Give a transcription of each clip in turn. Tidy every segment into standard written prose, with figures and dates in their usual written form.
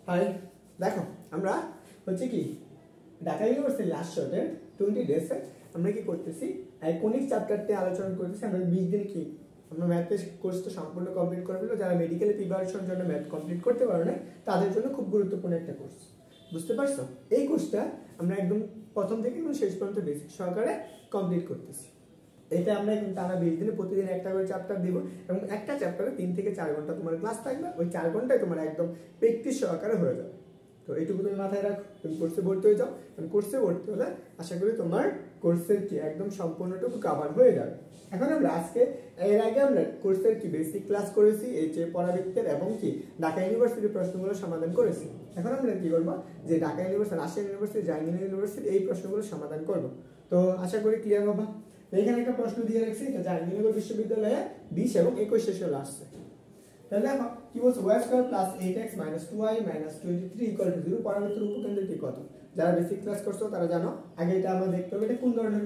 High, দেখো আমরা হচ্ছে কি ঢাকা ইউনিভার্সিটি লাস্ট শর্টের 20 ডেজে আমরা কি করতেছি আইকনিক চ্যাপ্টারটি আলোচনা করতেছি। আমরা 20 দিন কি আমরা ম্যাথ কোর্স তো সম্পূর্ণ কমপ্লিট করে ফেলবো। যারা মেডিকেল প্রিপারেশনের জন্য ম্যাথ কমপ্লিট করতে পারে না তাদের জন্য খুব গুরুত্বপূর্ণ একটা কোর্স, বুঝতে পারছো? এই কোর্সটা আমরা একদম প্রথম থেকে এবং শেষ পর্যন্ত বেসিক সহকারে কমপ্লিট করতেছি। এটা আমরা এখন টানা 20 দিনে প্রতিদিন একটা করে চ্যাপ্টার দিব এবং একটা চ্যাপ্টারে 3 থেকে 4 ঘন্টা তোমার ক্লাস থাকবে। ওই 4 ঘন্টায় তোমার একদম প্র্যাকটিস সহকারে হয়ে যাবে। তো এইটুকু তুমি মাথায় রাখো, তুমি কোর্সে ভর্তি হয়ে যাও। কারণ কোর্সে ভর্তি হলে আশা করি তোমার কোর্সের কি একদম সম্পূর্ণটুকু কভার হয়ে যাবে। এখন আমরা আজকে এর আগে আমরা কোর্সের কি বেসিক ক্লাস করেছি, এই যে পরাবৃত্তের এবং কি ঢাকা ইউনিভার্সিটির প্রশ্নগুলো সমাধান করেছি। এখন আমরা কি করবো যে Dhaka university, Rajshahi university, Jahangirnagar university এই প্রশ্নগুলো সমাধান করবো। তো আশা করি ক্লিয়ার হবে। এখানে একটা প্রশ্ন দিয়ে রাখছি, এটা জাহাঙ্গীরনগর বিশ্ববিদ্যালয়ে 20 এবং 21 সেশন আসছে। তাহলে দেখো কি বলছে, y square plus 8x minus 2y minus 23 equal to 0 পরাবৃত্তের উপকেন্দ্রটি কত? যারা বেসিক ক্লাস করছো তারা জানো। আগে এটা আমরা দেখতে হবে এটা কোন ধরনের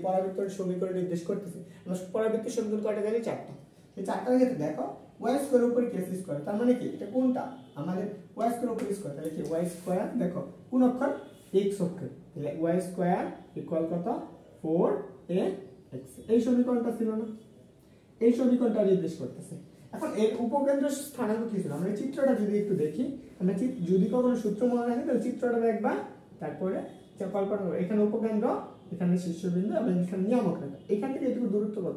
পরাবৃত্তের সমীকরণ নির্দেশ করতেছে। আমরা পরাবৃত্তের সমীকরণ কয়টা জানি? 4টা। এই 4টার ক্ষেত্রে দেখো y স্কয়ার উপর কি স্কয়ার, তার মানে কি এটা কোনটা? আমাদের y স্কয়ার উপর স্কয়ার, তাহলে কি y স্কয়ার দেখো কোন অক্ষর? x অক্ষর, তাহলে y স্কয়ার ইকুয়াল কত? 4ax। এই সমীকরণটা ছিল না? এই সমীকরণটা নির্দেশ করতেছে। এখন এর উপকেন্দ্র স্থানাঙ্ক কি ছিল? আমরা এই চিত্রটা যদি একটু দেখি, আমরা যদি কখনো সূত্র মনে রাখি তাহলে চিত্রটা দেখবা, তারপরে কল্পনা করো এখানে উপকেন্দ্র, এখানে শীর্ষবিন্দু এবং এখানে নিয়ামক রেখা। এখান থেকে এটুকু দূরত্ব কত?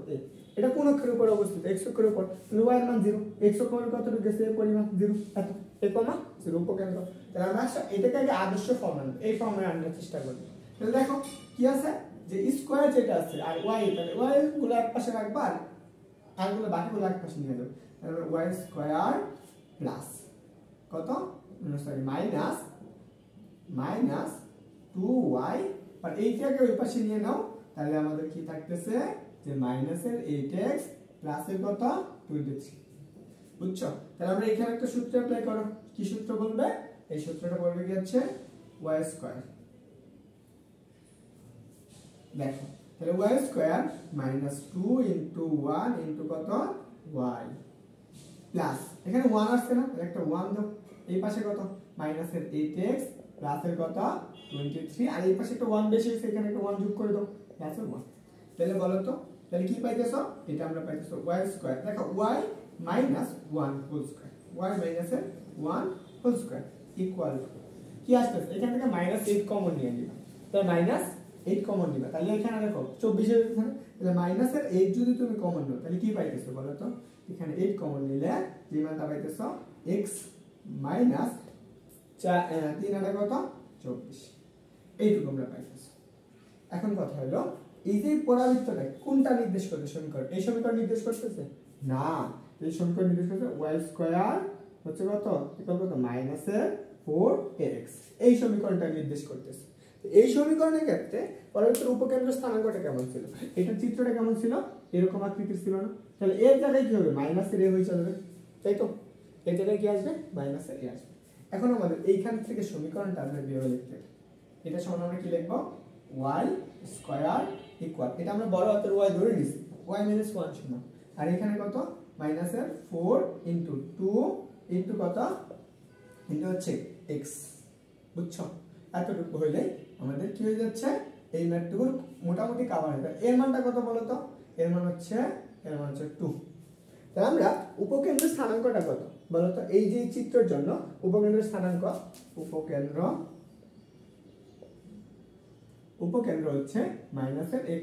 এটা কোন অক্ষরের উপর অবস্থিত? x অক্ষরের উপর, তাহলে y এর মান 0। x অক্ষরের কতটুকু গেছে? এর পরিমাণ 0, এত a, 0 উপকেন্দ্র। তাহলে আমরা এটাকে আগে আদর্শ ফর্ম আনবো, এই ফর্মে আনার চেষ্টা করব। তাহলে দেখো কি আছে যে স্কয়ার যেটা আছে আর y, তাহলে y গুলো এক পাশে রাখবা আর গুলো বাকিগুলো এক পাশে নিয়ে যাবে। তাহলে y স্কয়ার প্লাস কত? সরি মাইনাস 2y, আর এইটাকে ওই পাশে নিয়ে নাও, তাহলে আমাদের কি থাকতেছে যে মাইনাসের 8x প্লাসের কত? 23। বুঝছো? তাহলে আমরা এখানে একটা সূত্র অ্যাপ্লাই করো। কি সূত্র বলবে? এই সূত্রটা বলবে কি হচ্ছে y স্কয়ার। দেখো তাহলে y square minus 2 into 1 into কত? y প্লাস এখানে 1 আসছে না, একটা 1 দাও। এই পাশে কত? মাইনাসের 8x প্লাসের কত? 23, আর এই পাশে একটা 1 বেশি আছে, এখানে একটা 1 যোগ করে দাও, প্লাসের 1। তাহলে বলো তো তাহলে কি পাইতেছো? এটা আমরা পাইতেছো y স্কয়ার। দেখো y minus 1 whole square, y মাইনাসের 1 হোল স্কয়ার ইকুয়াল কি আসতেছে? এখান থেকে -8 কমন নিয়ে নিবা, তাহলে -8 কমন নিবা। তাহলে এখানে দেখো 24 এর এখানে, তাহলে মাইনাসের 8 যদি তুমি কমন নাও তাহলে কি পাইতেছো বলো তো? এখানে 8 কমন নিলে যে মানটা পাইতেছো x মাইনাস 3 আর কত? 24, এইটুকু আমরা পাইতেছো। এখন কথা হলো এই যে পরাবৃত্তটা কোনটা নির্দেশ করতে? সমীকরণ এই সমীকরণ নির্দেশ করতেছে না, এই সমীকরণ নির্দেশ করতে y স্কয়ার হচ্ছে কত? ইকুয়াল কত? মাইনাসের 4ax, এই সমীকরণটা নির্দেশ করতেছে। এই সমীকরণের ক্ষেত্রে পরাবৃত্তের উপকেন্দ্র স্থানাঙ্কটা কেমন ছিল? এটা চিত্রটা কেমন ছিল? এরকম আকৃতির ছিল না? তাহলে এর জায়গায় কি হবে? মাইনাসের a হয়ে যাবে, তাই তো? এর জায়গায় কি আসবে? মাইনাসের a আসবে। এখন আমাদের এইখান থেকে সমীকরণটা আমরা বের লিখতে হবে। এটা সমান আমরা কি লিখব? y স্কয়ার ইকুয়াল, এটা আমরা বড় হাতের y ধরে নিছি, y মাইনাস 1 সমান, আর এখানে কত? মাইনাসের 4 ইনটু 2 ইনটু কত? ইনটু হচ্ছে x। বুঝছো? এতটুকু হইলে আমাদের কি হয়ে যাচ্ছে? এই ম্যাথটুকু মোটামুটি কভার হয়ে যায়। এর মানটা কত বলো তো? এর মান হচ্ছে 2। তাহলে আমরা উপকেন্দ্র স্থানাঙ্কটা কত বলো তো? এই যে চিত্রের জন্য উপকেন্দ্রের স্থানাঙ্ক, উপকেন্দ্র হচ্ছে মাইনাসের a,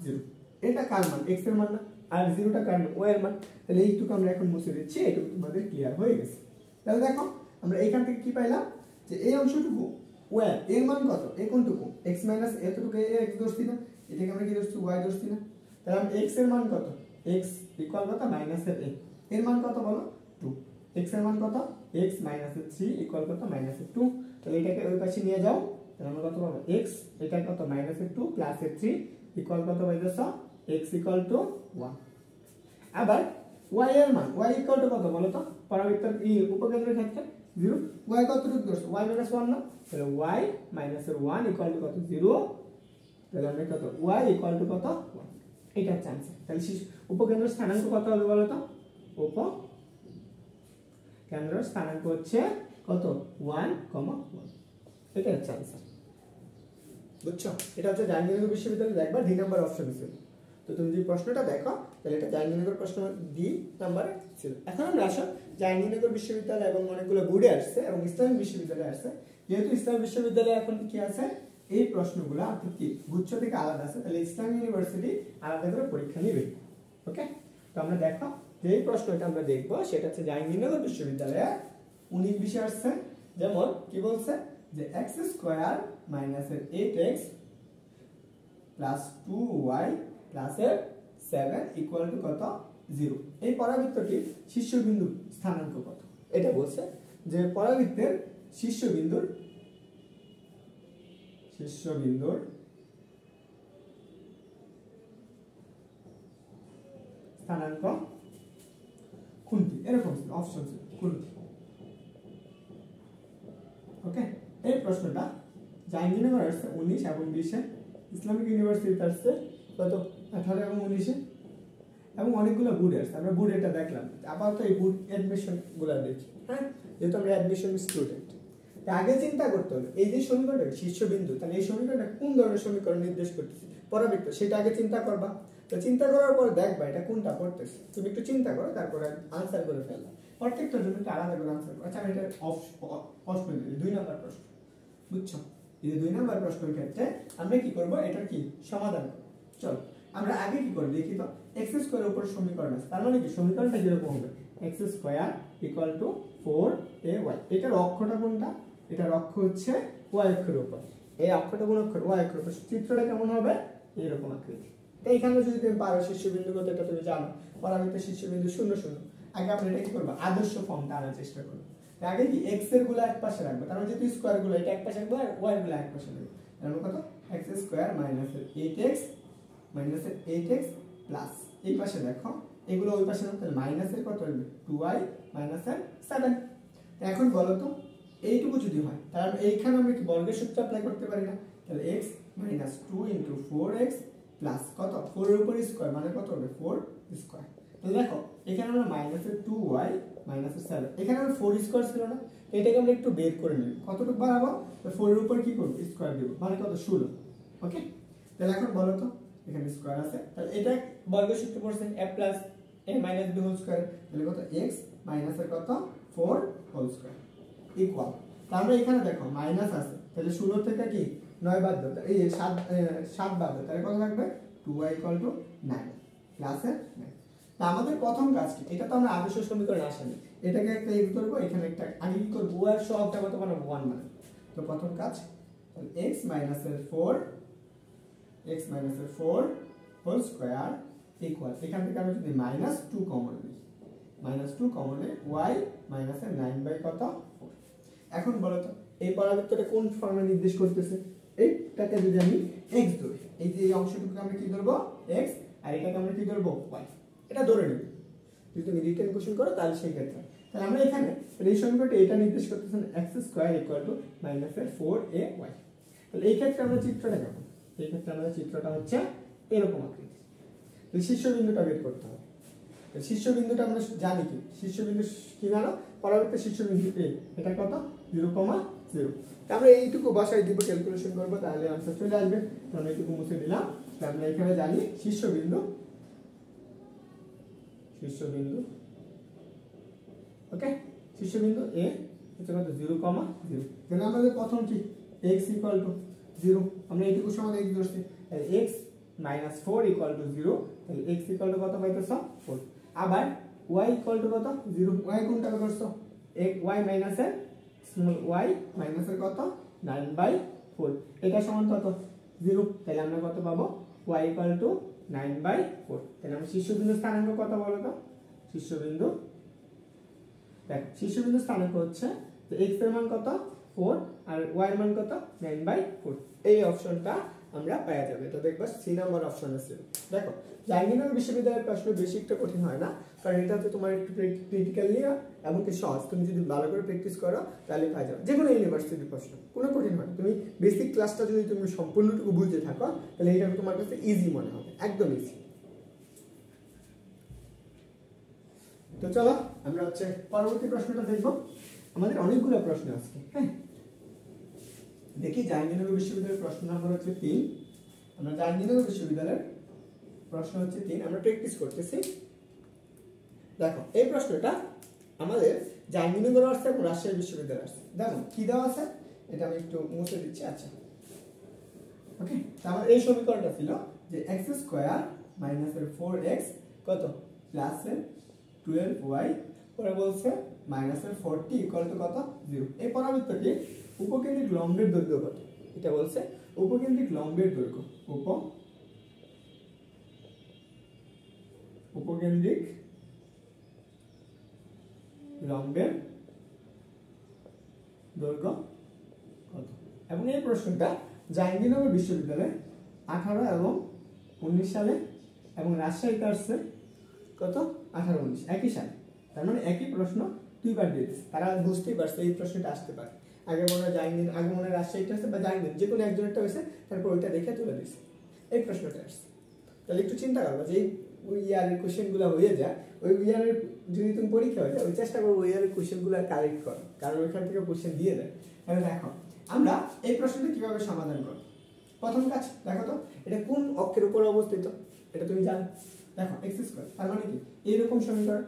0। এটা কার মান? x এর মান না, আর 0টা কার মান? y এর মান। তাহলে এইটুকু আমরা এখন মুছে দিচ্ছি, এইটুকু তোমাদের ক্লিয়ার হয়ে গেছে। তাহলে দেখো আমরা এইখান থেকে কি পাইলাম যে এই অংশটুকু y এর মান কত? এই কোনটুকু? x মাইনাস এতটুকু x ধরছি না, এটাকে আমরা কি ধরছি? y ধরছি না। তাহলে আমরা x এর মান কত? x ইকুয়াল কত? মাইনাসের a, এর মান কত বলো? 2। x এর মান কত? x মাইনাসের 3 ইকুয়াল কত? মাইনাসের 2। তাহলে এটাকে ওই পাশে নিয়ে যাও, তাহলে আমরা কত পাবো? x এটা কত? মাইনাসের 2 প্লাসের 3 ইকুয়াল কত পাইতেছো? x equal to 1। আবার y এর মান, y ইকুয়াল টু কত বলো তো? পরাবৃত্তের এই উপকেন্দ্রের ক্ষেত্রে 0, y কতটুকু ধরছো? y মাইনাস 1 না, তাহলে y মাইনাসের 1 ইকুয়াল টু কত? 0। তাহলে আমরা কত? y ইকুয়াল টু কত? 1। এটা হচ্ছে आंसर। তাহলে উপকেন্দ্রের স্থানাঙ্ক কত হবে বলো তো? কেন্দ্রের স্থানাঙ্ক হচ্ছে কত 1, 1। এটা হচ্ছে आंसर। বুঝছো? এটা হচ্ছে জাহাঙ্গীরনগর বিশ্ববিদ্যালয়ে একবার ডি নাম্বার অপশন ছিল। তো তুমি যদি প্রশ্নটা দেখো তাহলে এটা জাহাঙ্গীরনগর প্রশ্ন ডি নাম্বারে ছিল। এখন আমরা আসো জাহাঙ্গীরনগর বিশ্ববিদ্যালয় এবং অনেকগুলো বোর্ডে আসছে এবং ইসলামিক বিশ্ববিদ্যালয়ে আসছে। যেহেতু ইসলামিক বিশ্ববিদ্যালয়ে এখন কি আছে এই প্রশ্নগুলো অর্থাৎ কি গুচ্ছ থেকে আলাদা আছে, তাহলে ইসলামিক ইউনিভার্সিটি আলাদা করে পরীক্ষা নেবে। ওকে, তো আমরা দেখো যে এই প্রশ্নটা আমরা দেখব সেটা হচ্ছে জাহাঙ্গীরনগর বিশ্ববিদ্যালয়ে 19-20 আসছে। যেমন কি বলছে যে x² - 8x plus 2y plus 7 equal to কত 0। এই পরাবৃত্তটির শীর্ষবিন্দুর স্থানাঙ্ক কত? এটা বলছে যে পরাবৃত্তের শীর্ষবিন্দুর স্থানাঙ্ক কোনটি, এরকম অপশন ছিল কোনটি। ওকে, এই প্রশ্নটা জাহাঙ্গীরনগর আসছে 19 এবং 20-এ, ইসলামিক ইউনিভার্সিটি আসছে কত 18 এবং 19-এ, এবং অনেকগুলো বুড়ে আসছে। আমরা বুড়ে এটা দেখলাম, আপাতত এই বুড় অ্যাডমিশন গুলো দেখি। হ্যাঁ, যেহেতু আমরা অ্যাডমিশন স্টুডেন্ট, আগে চিন্তা করতে হবে এই যে সমীকরণটা শীর্ষবিন্দু, তাহলে এই সমীকরণটা কোন ধরনের সমীকরণ নির্দেশ করতেছে পরাবৃত্ত, সেটা আগে চিন্তা করবা। তো চিন্তা করার পর দেখবা এটা কোনটা পড়তেছে, তুমি একটু চিন্তা করো তারপরে আনসার করে ফেলবা। প্রত্যেকটার জন্য একটা আলাদা করে আনসার করো। আচ্ছা, আমি এটা প্রশ্ন দিই 2 নাম্বার প্রশ্ন, বুঝছো? এই 2 নাম্বার প্রশ্নের ক্ষেত্রে আমরা কি করব, এটা কি সমাধান করব। চলো আমরা আগে কি করব দেখি তো। x² এর উপর সমীকরণ আছে, তার মানে কি সমীকরণটা কিরকম হবে, x² = 4ay। এটার অক্ষটা কোনটা, এটার অক্ষ হচ্ছে y অক্ষের উপর, এই অক্ষটা কোন অক্ষর y অক্ষের উপর। চিত্রটা কেমন হবে, এরকম আকৃতি। তো এখানে যদি তুমি পারো শীর্ষবিন্দু কত এটা তুমি জানো, পরাবৃত্তের শীর্ষবিন্দু 0, 0। আগে আমরা এটা কি করব, আদর্শ ফর্মটা আনার চেষ্টা করব। আগে কি x এর গুলো এক পাশে রাখবো, তার মানে যদি স্কয়ার গুলো এটা এক পাশে রাখবো আর y এর গুলো এক পাশে রাখবো, তাহলে কত x² - 8x প্লাস এই পাশে দেখো এগুলো ওই পাশে, তাহলে মাইনাসের কত হবে 2y - 7। এখন বলো তো এইটুকু যদি হয় তাহলে এইখানে আমরা কি বর্গের সূত্র অ্যাপ্লাই করতে পারি না, তাহলে x - 2 * 4x প্লাস কত 4 এর উপর স্কয়ার মানে কত হবে 4 স্কয়ার। তাহলে দেখো এখানে আমরা -2y - 7, এখানে আমরা 4 স্কয়ার ছিল না, এটাকে আমরা একটু বের করে নিব। কতটুকু বাড়াবো, 4 এর উপর কি করব স্কয়ার দেব, মানে কত 16। ওকে, তাহলে এখন বলো তো এখানে স্কয়ার আছে, তাহলে এটা বর্গের সূত্র পড়ছে a + a - b whole square, তাহলে কত x মাইনাস এর কত 4 হোল স্কয়ার ইকুয়াল। তাহলে এখানে দেখো মাইনাস আছে, তাহলে 16 থেকে কি 9 বাদ দাও, এই 7 বাদ দাও, তাহলে কত থাকবে 2y = 9 প্লাস 9। তা আমাদের প্রথম কাজ কি, এটা তো আমরা আদর্শ সমীকরণ আসেনি, এটাকে একটা x ধরবো, এখানে একটা আগে কি করব y এর সহগটা কত বানাবো 1 মানে। তো প্রথম কাজ তাহলে x - 4 হোল স্কয়ার ইকুয়াল, এখান থেকে আমি যদি -2 কমন নিই, -2 কমন নিই y - 9 বাই কত 4। এখন বলো তো এই পরাবৃত্তটা কোন ফর্মে নির্দেশ করতেছে, এইটাকে যদি আমি x ধরি, এই যে এই অংশটুকুকে আমরা কি ধরবো x, আর এটাকে আমরা কি ধরবো y, এটা ধরে নিব। যদি তুমি রিটেন কোশ্চেন করো তাহলে সেই ক্ষেত্রে তাহলে আমরা এখানে এই সমীকরণটা এটা নির্দেশ করতেছে x² = -4ay। তাহলে এই ক্ষেত্রে আমরা চিত্রটা কেমন, এই ক্ষেত্রে আমাদের চিত্রটা হচ্ছে এরকম আকৃতি। তো শীর্ষবিন্দুটা বের করতে হবে। তো শীর্ষবিন্দুটা আমরা জানি কি, শীর্ষবিন্দু কি জানো, পরাবৃত্তের শীর্ষবিন্দু a, এটা কত 0,0। তা আমরা এইটুকু বসাই দিব, ক্যালকুলেশন করব, তাহলে आंसर চলে আসবে। তো আমরা এইটুকু মুছে দিলাম। তো আমরা এখানে জানি শীর্ষবিন্দু ওকে, শীর্ষবিন্দু a এটা কত 0,0। তাহলে আমাদের প্রথম কি x = 0, আমরা এইটুকু সমান x ধরছি, তাহলে x - 4 = 0, তাহলে x = কত পাইতেছ 4। আবার y = কত 0, y কোনটা করছো y মাইনাস এর স্মল y মাইনাস এর কত 9/4, এটা সমান কত 0, তাহলে আমরা কত পাবো y = 9/4। তাহলে আমরা শীর্ষবিন্দুর স্থানাঙ্ক কত বলো তো, শীর্ষবিন্দুর স্থানাঙ্ক হচ্ছে তো x এর মান কত 4 আর y এর মান কত 9/4। এই অপশনটা আমরা পাওয়া যাবে। তো দেখবা সি নাম্বার অপশন আছে। দেখো জাহাঙ্গীরনগর বিশ্ববিদ্যালয়ের প্রশ্ন বেশি একটা কঠিন হয় না, কারণ এটা হচ্ছে তোমার একটু ক্রিটিক্যাল নিয়ে এবং কি সহজ, তুমি যদি ভালো করে প্র্যাকটিস করো তাহলে পাওয়া যাবে। যে কোনো ইউনিভার্সিটির প্রশ্ন কোনো কঠিন হয়, তুমি বেসিক ক্লাসটা যদি তুমি সম্পূর্ণটুকু বুঝতে থাকো তাহলে এটা তোমার কাছে ইজি মনে হবে, একদম ইজি। তো চলো আমরা হচ্ছে পরবর্তী প্রশ্নটা দেখব। আমাদের অনেকগুলো প্রশ্ন আজকে, হ্যাঁ দেখি জাহাঙ্গীরনগর বিশ্ববিদ্যালয়ের প্রশ্ন নাম্বার হচ্ছে 3। আমরা জাহাঙ্গীরনগর বিশ্ববিদ্যালয়ের প্রশ্ন হচ্ছে 3, আমরা প্র্যাকটিস করতেছি। দেখো এই প্রশ্নটা আমাদের জাহাঙ্গীরনগর আসছে এবং রাজশাহী বিশ্ববিদ্যালয় আসছে। দেখো কি দেওয়া আছে, এটা আমি একটু মুছে দিচ্ছি। আচ্ছা ওকে, আমার এই সমীকরণটা ছিল যে x স্কয়ার মাইনাস 4x কত প্লাস 12y, পরে বলছে মাইনাস 40 ইকুয়াল টু কত 0। এই পরাবৃত্তটি উপকেন্দ্রিক লম্বের দৈর্ঘ্য কত, এটা বলছে উপকেন্দ্রিক লম্বের দৈর্ঘ্য, উপকেন্দ্রিক লম্বের দৈর্ঘ্য কত। এবং এই প্রশ্নটা জাহাঙ্গীরনগর বিশ্ববিদ্যালয়ে 18 এবং 19 সালে এবং রাজশাহীতে আসছে কত 18-19 একই সালে। তার মানে একই প্রশ্ন দুইবার দিয়ে দিচ্ছে, তারা বুঝতেই পারছে এই প্রশ্নটা আসতে পারে। আগে মনে হয় জাহাঙ্গীর, আগে মনে হয় রাজশাহীটা আসছে বা জাহাঙ্গীর, যে কোনো একজনেরটা হয়েছে, তারপর ওইটা দেখে তুলে দিচ্ছে এই প্রশ্নটা আসছে। তাহলে একটু চিন্তা করবো যে ওই ইয়ারের কোশ্চেনগুলো হয়ে যায়, ওই ইয়ারের যদি তুমি পরীক্ষা হয়ে যায় ওই চেষ্টা করবো ওই ইয়ারের কোশ্চেনগুলো কালেক্ট করো, কারণ ওইখান থেকে কোশ্চেন দিয়ে দেয়। তাহলে দেখো আমরা এই প্রশ্নটা কিভাবে সমাধান করব। প্রথম কাজ দেখো তো এটা কোন অক্ষের উপর অবস্থিত, এটা তুমি জানো। দেখো x স্কয়ার, তার মানে কি এইরকম সমীকরণ,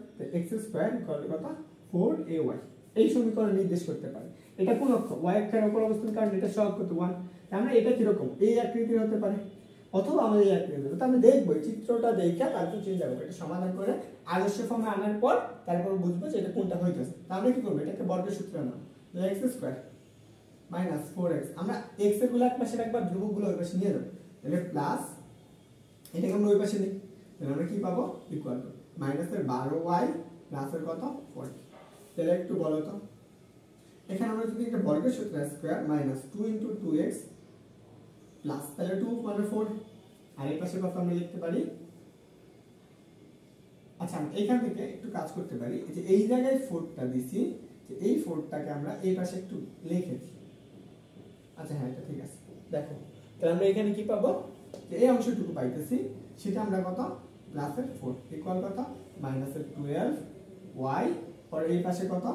x স্কয়ার ইকুয়াল টু কত 4ay, এই সমীকরণ নির্দেশ করতে পারে এটা কোন অক্ষ, y অক্ষের উপর অবস্থান, কারণ এটা সহগ কত 1। আমরা এটা কি রকম এই আকৃতির হতে পারে অথবা আমাদের এই আকৃতির হতে, আমি দেখব চিত্রটা দেখে তারপর চিন্তা করব, এটা সমাধান করে আদর্শ ফর্মে আনার পর তারপর বুঝবো যে এটা কোনটা হইতেছে। তাহলে কি করব, এটাকে বর্গের সূত্রে নাও, x স্কয়ার মাইনাস 4x, আমরা x এর গুলো এক পাশে রাখবা, ধ্রুবকগুলো ওই পাশে নিয়ে যাবো, তাহলে প্লাস এটাকে আমরা ওই পাশে নিই, তাহলে আমরা কি পাবো ইকুয়াল টু মাইনাসের 12y প্লাসের কত 40। তাহলে একটু বলো তো এখানে আমরা যদি একটা বর্গের সূত্র স্কয়ার মাইনাস 2 * 2x প্লাস, তাহলে 2 মানে 4, আর এই পাশে কত আমরা লিখতে পারি। আচ্ছা আমরা এখান থেকে একটু কাজ করতে পারি, এই যে এই জায়গায় 4টা দিছি, যে এই 4টাকে আমরা এই পাশে একটু লিখে দিই। আচ্ছা হ্যাঁ এটা ঠিক আছে। দেখো তাহলে আমরা এখানে কি পাবো, যে এই অংশটুকু পাইতেছি সেটা আমরা কত প্লাসের 4 ইকুয়াল কত মাইনাসের 12y, আর এই পাশে কত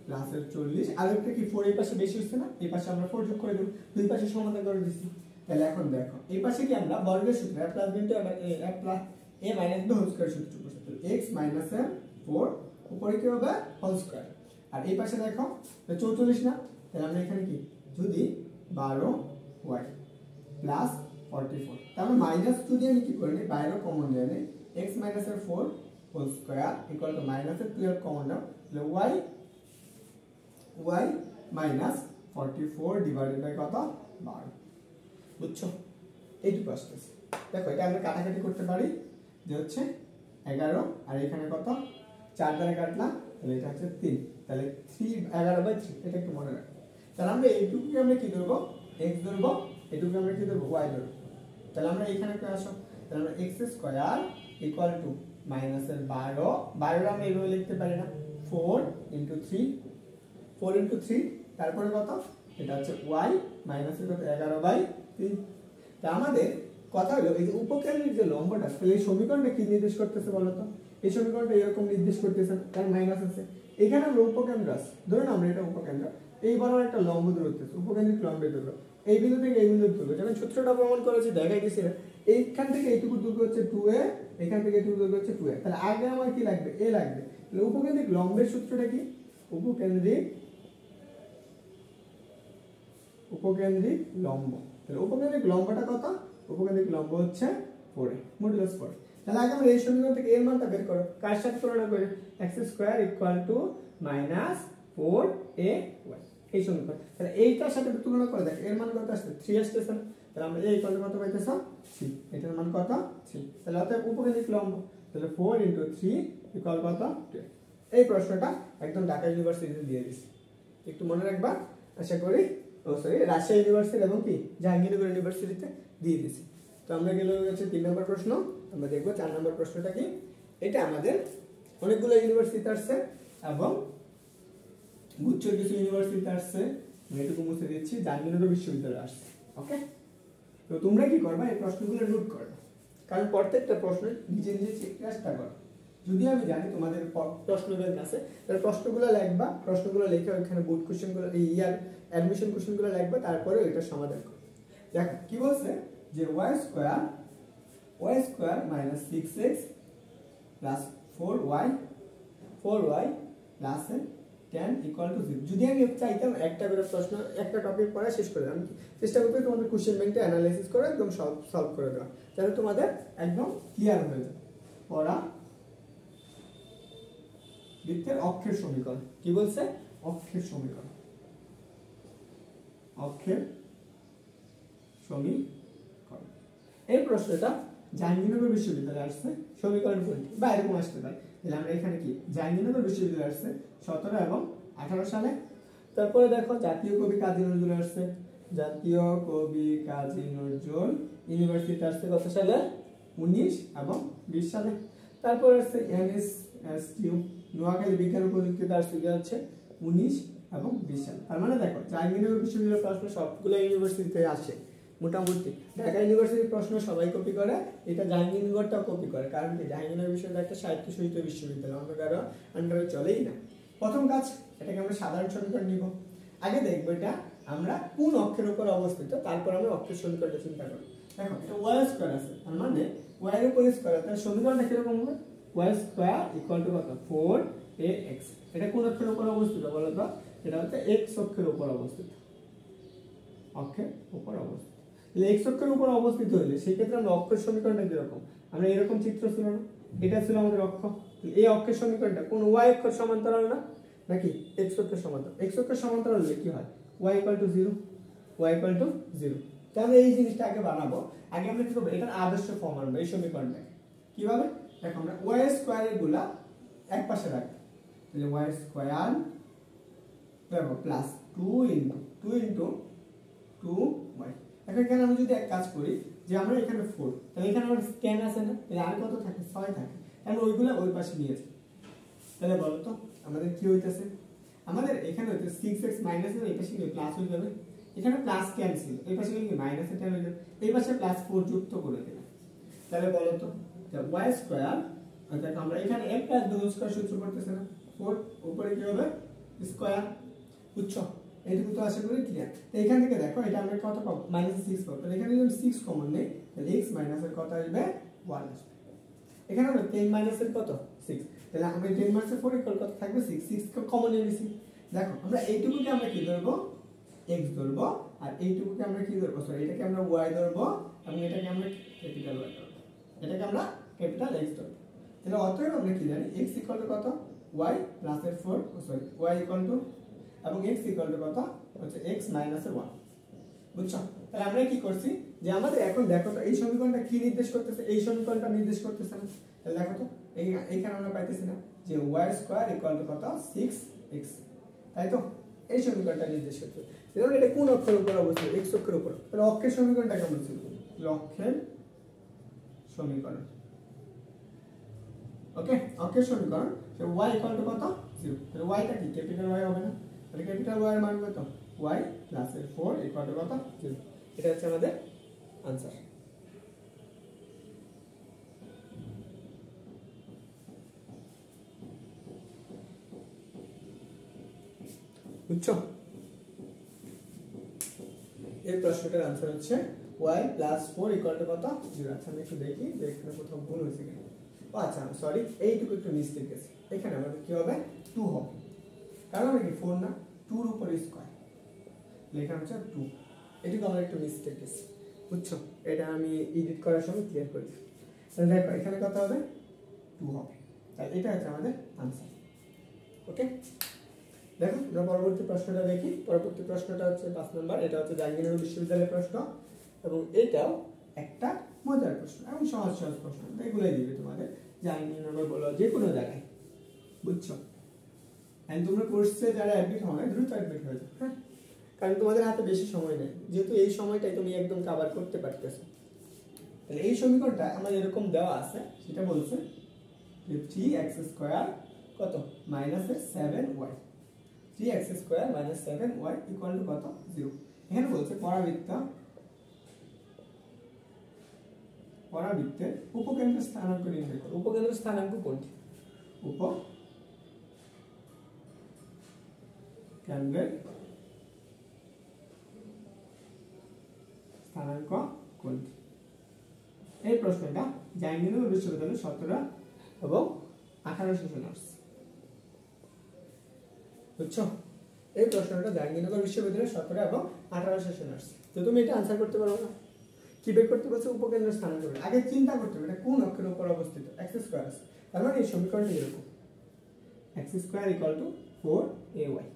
প্লাসের 40, আর একটা কি 4 এই পাশে বেশি হচ্ছে না, এই পাশে আমরা 4 যোগ করে দেব, দুই পাশে সমাধান করে দিছি। তাহলে এখন দেখো এই পাশে কি আমরা বর্গের সূত্র a plus b into a plus a minus b whole square সূত্র করছি, তাহলে x মাইনাস 4 উপরে কি হবে হোল স্কয়ার, আর এই পাশে দেখো 44 না, তাহলে আমরা এখানে কি যদি 12y প্লাস 44, তাহলে মাইনাস যদি আমি কি করে নিই বাইরে কমন নিয়ে নিই, x minus 4 whole square equal to minus 12 common নাও, তাহলে y মাইনাস 44 ডিভাইডেড বাই কত 12, বুঝছো এইটুকু আসতেছে। দেখো এটা আমরা কাটাকাটি করতে পারি, যে হচ্ছে 11 আর এখানে কত 4 দ্বারা কাটলাম, তাহলে এটা হচ্ছে 3, তাহলে 3/11/3, এটা একটু মনে রাখো। তাহলে আমরা এইটুকুকে আমরা কি ধরবো x ধরবো, এইটুকুকে আমরা কি ধরবো y ধরবো। তাহলে আমরা এখানে কি আসো, তাহলে আমরা x স্কয়ার ইকুয়াল টু মাইনাসের 12 আমরা এইভাবে লিখতে পারি না, 4 * 3, তারপরে কত এটা হচ্ছে y মাইনাসের কত 11/3। তা আমাদের কথা হলো এই যে উপকেন্দ্রিক যে লম্বটা, তাহলে এই সমীকরণটা কি নির্দেশ করতেছে বলো তো, এই সমীকরণটা এরকম নির্দেশ করতেছে, কারণ মাইনাস আছে এখানে আমরা উপকেন্দ্র আছে, ধরুন আমরা এটা উপকেন্দ্র, এই বড় একটা লম্ব দূরত্ব উপকেন্দ্রিক লম্বের দূরত্ব, এই বিন্দু থেকে এই বিন্দুর দূরত্ব, যেমন সূত্রটা প্রমাণ করেছি দেখাই দিয়েছি না, এইখান থেকে এইটুকু দূরত্ব হচ্ছে 2a, এখান থেকে এইটুকু দূরত্ব হচ্ছে 2a, তাহলে আগে আমার কি লাগবে a লাগবে, তাহলে উপকেন্দ্রিক লম্বের সূত্রটা কি উপকেন্দ্রিক লম্ব, তাহলে উপকেন্দ্রিক লম্বটা কত, উপকেন্দ্রিক লম্ব হচ্ছে 4a মডুলাস 4। তাহলে আগে আমরা এই সমীকরণ থেকে এর মানটা বের করো, কার সাথে তুলনা করে x square equal to minus 4ay, এই সমীকরণ, তাহলে এইটার সাথে তুলনা করে দেখ এর মান কত আসছে 3 আসছে না, তাহলে আমরা এই ইকুয়াল টু কত পাইতেছি 3, এটার মান কত 3, তাহলে অতএব উপকেন্দ্রিক লম্ব, তাহলে 4 * 3 ইকুয়াল কত 12। এই প্রশ্নটা একদম ঢাকা ইউনিভার্সিটিতে দিয়ে দিছি, একটু মনে রাখবা, আশা করি রাজশাহী ইউনিভার্সিটি এবং কি জাহাঙ্গীরনগর ইউনিভার্সিটিতে দিয়ে দিছি। তো আমরা গেলে হচ্ছে 3 নম্বর প্রশ্ন, আমরা দেখব 4 নম্বর প্রশ্নটা কি। এটা আমাদের অনেকগুলো ইউনিভার্সিটি আসছে এবং গুচ্ছর কিছু ইউনিভার্সিটি আসছে, আমি এটুকু মুছে দিচ্ছি, জাহাঙ্গীরনগর বিশ্ববিদ্যালয় আসছে। ওকে, তো তোমরা কি করবা এই প্রশ্নগুলো নোট করবে, কারণ প্রত্যেকটা প্রশ্ন নিজে নিজে চেষ্টা করো, যদি আমি জানি তোমাদের প্রশ্ন ব্যাংক আছে তাহলে প্রশ্নগুলো লিখবা, প্রশ্নগুলো লিখে ওখানে বোর্ড কোশ্চেনগুলো এই ইয়ার অ্যাডমিশন কোশ্চেনগুলো লিখবা, তারপরে এটা সমাধান করবে। দেখো কি বলছে যে y square minus 6x plus 4y plus 10 equal to 0। যদি আমি চাইতাম একটা করে প্রশ্ন একটা টপিক পড়া শেষ করে আমি চেষ্টা করব তোমাদের কোশ্চেন ব্যাংকটা অ্যানালাইসিস করে একদম সলভ করে দেওয়া, তাহলে তোমাদের একদম ক্লিয়ার হয়ে যাবে। পড়া বৃত্তের অক্ষের সমীকরণ কি বলছে? অক্ষের সমীকরণ, অক্ষের সমীকরণ। এই প্রশ্নটা জাহাঙ্গীরনগর বিশ্ববিদ্যালয়ে আসছে, সমীকরণ কোনটি বা এরকম আসতে পারে। তাহলে আমরা এখানে কি জাহাঙ্গীরনগর বিশ্ববিদ্যালয়ে আসছে 17 এবং 18 সালে। তারপরে দেখো জাতীয় কবি কাজী নজরুল আসছে, জাতীয় কবি কাজী নজরুল ইউনিভার্সিটি আসছে কত সালে? 19 এবং 20 সালে। তারপর আসছে NSSTU নোয়াখালী বিজ্ঞান ও প্রযুক্তিতে আসছে কি হচ্ছে 19 এবং 20 সালে। তার মানে দেখো জাহাঙ্গীরনগর বিশ্ববিদ্যালয়ের প্রশ্ন সবগুলো ইউনিভার্সিটিতে আসে মোটামুটি। ঢাকা ইউনিভার্সিটির প্রশ্ন সবাই কপি করে, এটা জাহাঙ্গীরনগরটাও কপি করে, কারণ কি জাহাঙ্গীরনগর বিশ্ববিদ্যালয় একটা সাহিত্য সহিত বিশ্ববিদ্যালয়, অন্য কারো আন্ডারে চলেই না। প্রথম কাজ এটাকে আমরা সাধারণ সমীকরণ নিব। আগে দেখবো এটা আমরা কোন অক্ষের উপর অবস্থিত, তারপর আমরা অক্ষের সমীকরণটা চিন্তা করব। দেখো এটা y স্কয়ার আছে, তার মানে y এর উপর স্কয়ার, তাহলে সমীকরণটা কিরকম হবে? y স্কয়ার ইকুয়াল টু কত? 4ax। এটা কোন অক্ষের উপর অবস্থিত বলো তো? এটা হচ্ছে x অক্ষের উপর অবস্থিত, অক্ষের উপর অবস্থিত। তাহলে x অক্ষের উপর অবস্থিত হলে সেই ক্ষেত্রে আমরা অক্ষের সমীকরণটা কিরকম? আমরা এরকম চিত্র ছিল না, এটা ছিল আমাদের অক্ষ। এই অক্ষের সমীকরণটা কোন y অক্ষের সমান্তরাল না নাকি x অক্ষের সমান্তরাল? x অক্ষের সমান্তরাল হলে কি হয়? y = 0, y = 0। তাহলে এই জিনিসটা আগে বানাবো। আগে আমরা কি করব? এটার আদর্শ ফর্ম আনবো এই সমীকরণটা। কিভাবে? দেখো আমরা y স্কয়ারের গুলা এক পাশে রাখি, তাহলে y স্কয়ার দেখো প্লাস 2 এখন এখানে আমি যদি এক কাজ করি যে আমরা এখানে 4, তাহলে এখানে আমার স্ক্যান আছে না, তাহলে আর কত থাকে? 6 থাকে। তাহলে ওইগুলা ওই পাশে নিয়ে যাই। তাহলে বলো তো আমাদের কি হইতাছে? আমাদের এখানে হইতে 6x মাইনাস এর এই পাশে কি প্লাস হয়ে যাবে? এখানে প্লাস ক্যান্সেল, এই পাশে কি মাইনাস এর 10 হয়ে যাবে, এই পাশে প্লাস 4 যুক্ত করে দিলাম। তাহলে বলো তো y স্কয়ার, অর্থাৎ আমরা এখানে m প্লাস 2 স্কয়ার সূত্র করতেছে না, 4 উপরে কি হবে? স্কয়ার। বুঝছো? এইটুকু তো আশা করি ক্লিয়ার। তো এখান থেকে দেখো এটা আমরা কত পাবো? -6 পাবো। তাহলে এখানে যদি 6 কমন নেই, তাহলে x মাইনাস এর কত আসবে? 1 আসবে। এখানে আমরা 10 মাইনাস এর কত? 6। তাহলে আমরা 10 মাইনাস 4 ইকুয়াল কত থাকবে? 6 কে কমন নিয়ে নিছি। দেখো আমরা এইটুকুকে আমরা কি ধরবো? x ধরবো, আর এইটুকুকে আমরা কি ধরবো? সরি, এটাকে আমরা y ধরবো এবং এটাকে আমরা ক্যাপিটাল y ধরবো, এটাকে আমরা ক্যাপিটাল x ধরবো। তাহলে অতএব আমরা কি জানি? x ইকুয়াল টু কত? y প্লাস এর 4, সরি y ইকুয়াল টু এবং x ইকুয়াল টু কত? হচ্ছে x মাইনাস এর 1। বুঝছো? তাহলে আমরা কি করছি যে আমাদের এখন দেখো তো এই সমীকরণটা কি নির্দেশ করতেছে? এই সমীকরণটা নির্দেশ করতেছে না। তাহলে দেখো তো এইখানে আমরা পাইতেছি না যে y স্কয়ার ইকুয়াল টু কত? 6x, তাই তো? এই সমীকরণটা নির্দেশ করতেছে। তাহলে এটা কোন অক্ষের উপর অবস্থিত? x অক্ষের উপর। তাহলে অক্ষের সমীকরণটা কেমন ছিল? অক্ষের সমীকরণ, ওকে, অক্ষের সমীকরণ y ইকুয়াল টু কত? 0। তাহলে y টা কি ক্যাপিটাল y হবে না? তাহলে ক্যাপিটাল y এর মান কত? y প্লাস এর 4 ইকুয়াল টু কত? 0। এটা হচ্ছে আমাদের आंसर। বুঝছো? এই প্রশ্নটার आंसर হচ্ছে y প্লাস 4 ইকুয়াল টু কত? 0। আচ্ছা আমি একটু দেখি যে এখানে কোথাও ভুল হয়েছে কিনা। ও আচ্ছা সরি, এইটুকু একটু মিস্টেক আছে। এখানে আমাদের কি হবে? 2 হবে, কারণ আমরা কি 4 না 2 এর উপর স্কয়ার, লেখা হচ্ছে 2। এটুকু আমার একটু মিস্টেক আছে। বুঝছো? এটা আমি এডিট করার সময় ক্লিয়ার করি। তাহলে দেখো এখানে কত হবে? 2 হবে। তাহলে এটা হচ্ছে আমাদের आंसर। ওকে, দেখো আমরা পরবর্তী প্রশ্নটা দেখি। পরবর্তী প্রশ্নটা হচ্ছে 5 নাম্বার। এটা হচ্ছে জাহাঙ্গীরনগর বিশ্ববিদ্যালয়ের প্রশ্ন এবং এটাও একটা মজার প্রশ্ন এবং সহজ সহজ প্রশ্ন। এগুলাই দিবে তোমাদের জাহাঙ্গীরনগর বলো যে কোনো জায়গায়। বুঝছো? এন্ড তোমরা কোর্সে যারা অ্যাডমিট হবে দ্রুত অ্যাডমিট হয়ে যাও, হ্যাঁ, কারণ তোমাদের হাতে বেশি সময় নেই, যেহেতু এই সময়টাই তুমি একদম কভার করতে পারতেছো। তাহলে এই সমীকরণটা আমার এরকম দেওয়া আছে, সেটা বলছে যে 3x স্কয়ার কত? -7y, 3x square - 7y equal to কত? 0। এখানে বলছে পরাবৃত্তের উপকেন্দ্র স্থানাঙ্ক নির্ণয় করো। উপকেন্দ্র স্থানাঙ্ক কোনটি? উপকেন্দ্রের স্থানাঙ্ক কোনটি? এই প্রশ্নটা জাহাঙ্গীরনগর বিশ্ববিদ্যালয় 17 এবং 18 সেশন আসছে, বুঝছো? এই প্রশ্নটা জাহাঙ্গীরনগর বিশ্ববিদ্যালয় 17 এবং 18 সেশন আসছে। তো তুমি এটা আনসার করতে পারো না? কি বের করতে পারছো? উপকেন্দ্রের স্থানাঙ্ক। আগে চিন্তা করতে হবে এটা কোন অক্ষের উপর অবস্থিত। x স্কয়ার আছে, তার মানে এই সমীকরণটি এরকম, x স্কয়ার = 4ay।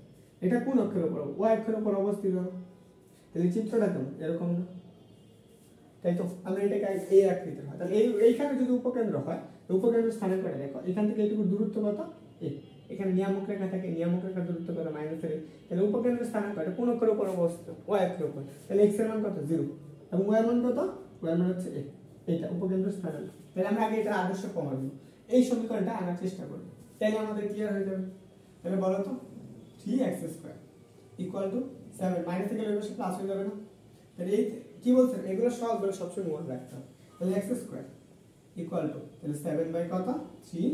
এটা কোন অক্ষের উপর? y অক্ষের উপর অবস্থিত। তাহলে চিত্রটা কেমন? এরকম না? তাই তো? আমরা এটাকে এই আকৃতির হয়, তাহলে এইখানে যদি উপকেন্দ্র হয়, উপকেন্দ্রের স্থানাঙ্কটা দেখো, এখান থেকে এইটুকু দূরত্ব কত? a। এখানে নিয়ামক রেখা থাকে, নিয়ামক রেখার দূরত্ব কত? -3। তাহলে উপকেন্দ্রের স্থানাঙ্ক এটা কোন অক্ষের উপর অবস্থিত? y অক্ষের উপর। তাহলে x এর মান কত? 0, এবং y এর মান কত? y এর মান হচ্ছে a। এইটা উপকেন্দ্রের স্থানাঙ্ক। তাহলে আমরা আগে এটা আদর্শ প্রমাণ করব, এই সমীকরণটা আনার চেষ্টা করব, তাহলে আমাদের ক্লিয়ার হয়ে যাবে। তাহলে বলো তো 3x² = 7, মাইনাস থেকে এর পাশে প্লাস হয়ে যাবে না? তাহলে এই কি বলছেন? এগুলো সবগুলো সবসময় মনে রাখতে হবে। তাহলে x² তাহলে 7 বাই কত? 3y।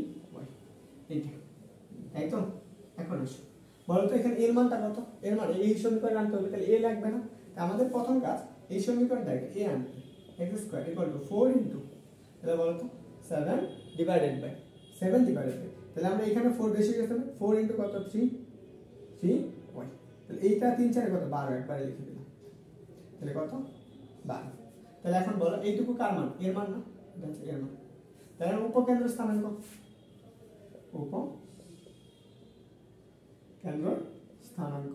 এইটা, তাই তো? এখন আসো, বলো তো এখানে এর মানটা কত? এর মান এই সমীকরণে আনতে হবে, তাহলে a লাগবে না? আমাদের প্রথম কাজ এই সমীকরণটাকে a আনতে। x² = 4 ইনটু, তাহলে বলো তো 7 ডিভাইডেড বাই 7 ডিভাইডেড বাই, তাহলে আমরা এখানে 4 বেশি গেছে না? 4 ইনটু কত? 3y। তাহলে এইটা 3 4 কত? 12, একবারে লিখে দিলাম। তাহলে কত? 12। তাহলে এখন বলো এইটুকু কার মান? এর মান না? এটা হচ্ছে এর মান। তাহলে উপকেন্দ্রের স্থানাঙ্ক, উপকেন্দ্রের স্থানাঙ্ক,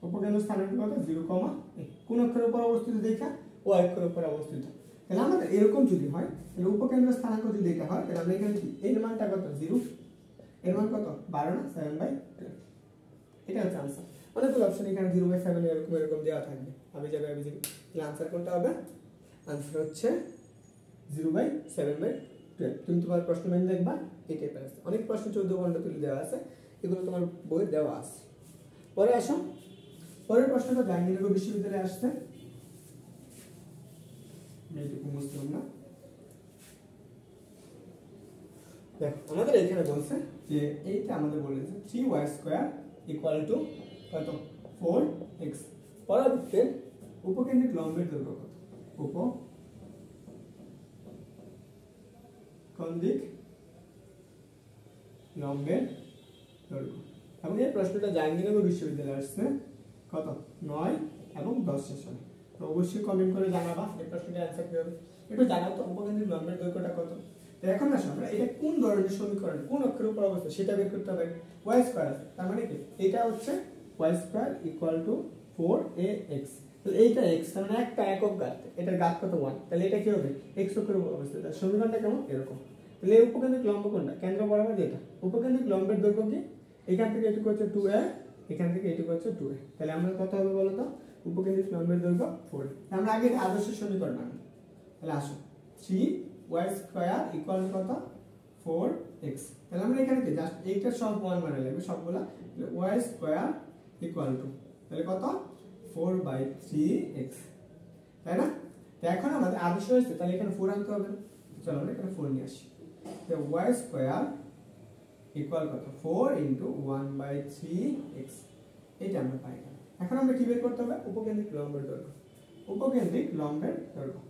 উপকেন্দ্রের স্থানাঙ্ক কত? 0, কোন অক্ষরের উপর অবস্থিত? দেখা y অক্ষরের উপর অবস্থিত। তাহলে আমাদের এরকম যদি হয়, তাহলে উপকেন্দ্রের স্থানাঙ্ক যদি এটা হয়, তাহলে আমরা এখানে কি এর মানটা কত? 0, এর মান কত? 12 না? 7/12। এটা হচ্ছে आंसर। অনেকগুলো অপশন এখানে 0/7 এরকম এরকম দেওয়া থাকবে, আমি যাবে আমি যাবে। তাহলে आंसर কোনটা হবে? आंसर হচ্ছে 0/7/12। তুমি তোমার প্রশ্ন ব্যাংক দেখবা, এই টাইপের আছে অনেক প্রশ্ন 14 15 তুলে দেওয়া আছে, এগুলো তোমার বইয়ে দেওয়া আছে। পরে আসো, পরের প্রশ্নটা জাহাঙ্গীরনগর বিশ্ববিদ্যালয়ে আসছে, এইটুকু মুসলিম না। দেখো আমাদের এখানে বলছে যে এইটা আমাদের বলেছে 3y² = কত? 4x। পরবর্তীতে উপকেন্দ্রিক লম্বের দৈর্ঘ্য কত? উপকেন্দ্রিক লম্বের দৈর্ঘ্য। এবং এই প্রশ্নটা জাহাঙ্গীরনগর বিশ্ববিদ্যালয়ে আসছে কত? 9 এবং 10 সেশনে। তো অবশ্যই কমেন্ট করে জানাবা এই প্রশ্নটার অ্যানসার কি হবে। একটু জানাও তো উপকেন্দ্রিক লম্বের দৈর্ঘ্যটা কত। তো এখন আসো আমরা এটা কোন ধরনের সমীকরণ, কোন অক্ষরের উপর অবস্থিত সেটা বের করতে হবে। y স্কয়ার আছে, তার মানে কি এটা হচ্ছে y² = 4ax। তাহলে এইটা x, তার মানে একটা একক ঘাত, এটার ঘাত কত? 1। তাহলে এটা কি হবে? x অক্ষরের উপর অবস্থিত। তাহলে সমীকরণটা কেমন? এরকম। তাহলে এই উপকেন্দ্রিক লম্ব কোনটা? কেন্দ্র বরাবর যেটা। উপকেন্দ্রিক লম্বের দৈর্ঘ্য কি? এখান থেকে এটুকু হচ্ছে 2a, এখান থেকে এটুকু হচ্ছে 2a। তাহলে আমরা কত হবে বলো তো? উপকেন্দ্রিক লম্বের দৈর্ঘ্য 4। আমরা আগে আদর্শ সমীকরণ আনি। তাহলে আসো 3y² = কত? 4x। তাহলে আমরা এখানে কি জাস্ট এইটা সব 1 মানে লাগবে সবগুলা। তাহলে y² = তাহলে কত? 4/3x, তাই না? তো এখন আমাদের আদর্শ হয়েছে, তাহলে এখানে 4 আনতে হবে। চলো আমরা এখানে 4 নিয়ে আসি। তো y² = কত? 4 * 1/3x। এটা আমরা পাই। এখন আমরা কি বের করতে হবে? উপকেন্দ্রিক লম্বের দৈর্ঘ্য। উপকেন্দ্রিক লম্বের দৈর্ঘ্য,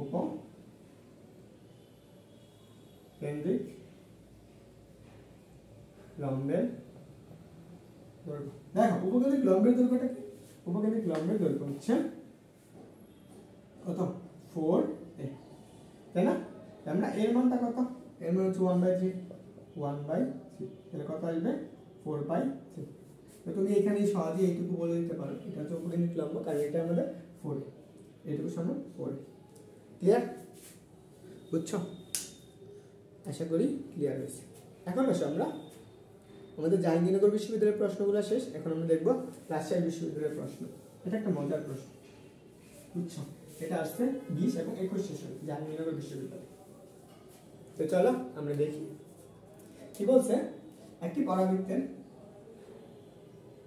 উপকেন্দ্রিক লম্বের দৈর্ঘ্য। দেখো উপকেন্দ্রিক লম্বের দৈর্ঘ্যটা কি? উপকেন্দ্রিক লম্বের দৈর্ঘ্য হচ্ছে কত? 4a, তাই না? আমরা এর মানটা কত? এর মান হচ্ছে 1/3, 1/3। তাহলে কত আসবে? 4/3। তো তুমি এখানে সহজে এইটুকু বলে দিতে পারো এটা হচ্ছে উপকেন্দ্রিক লম্ব, কারণ এটা আমাদের 4, এইটুকু সমান 4। ক্লিয়ার? বুঝছো? আশা করি ক্লিয়ার হয়েছে। এখন আসো আমরা আমাদের জাহাঙ্গীরনগর বিশ্ববিদ্যালয়ের প্রশ্নগুলো শেষ, এখন আমরা দেখব রাজশাহী বিশ্ববিদ্যালয়ের প্রশ্ন। এটা একটা মজার প্রশ্ন, বুঝছো? এটা আসছে 20 এবং 21 সেশন জাহাঙ্গীরনগর বিশ্ববিদ্যালয়। তো চলো আমরা দেখি কি বলছে। একটি পরাবৃত্তের,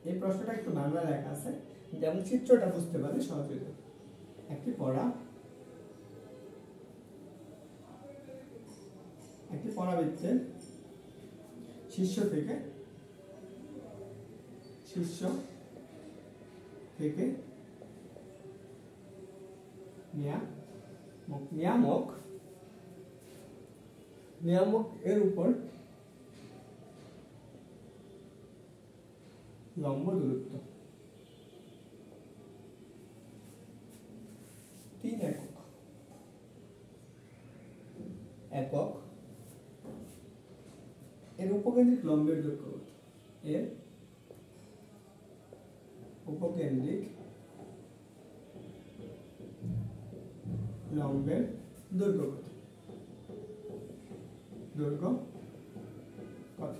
এই প্রশ্নটা একটু বাংলা লেখা আছে, যেমন চিত্রটা বুঝতে পারলে সহজ হয়ে যাবে। একটি পরাবৃত্তের শীর্ষ থেকে নিয়ামক এর উপর লম্ব দূরত্ব 3 একক এর উপকেন্দ্রিক লম্বের দৈর্ঘ্য এর উপকেন্দ্রিক লম্বের দৈর্ঘ্য কত?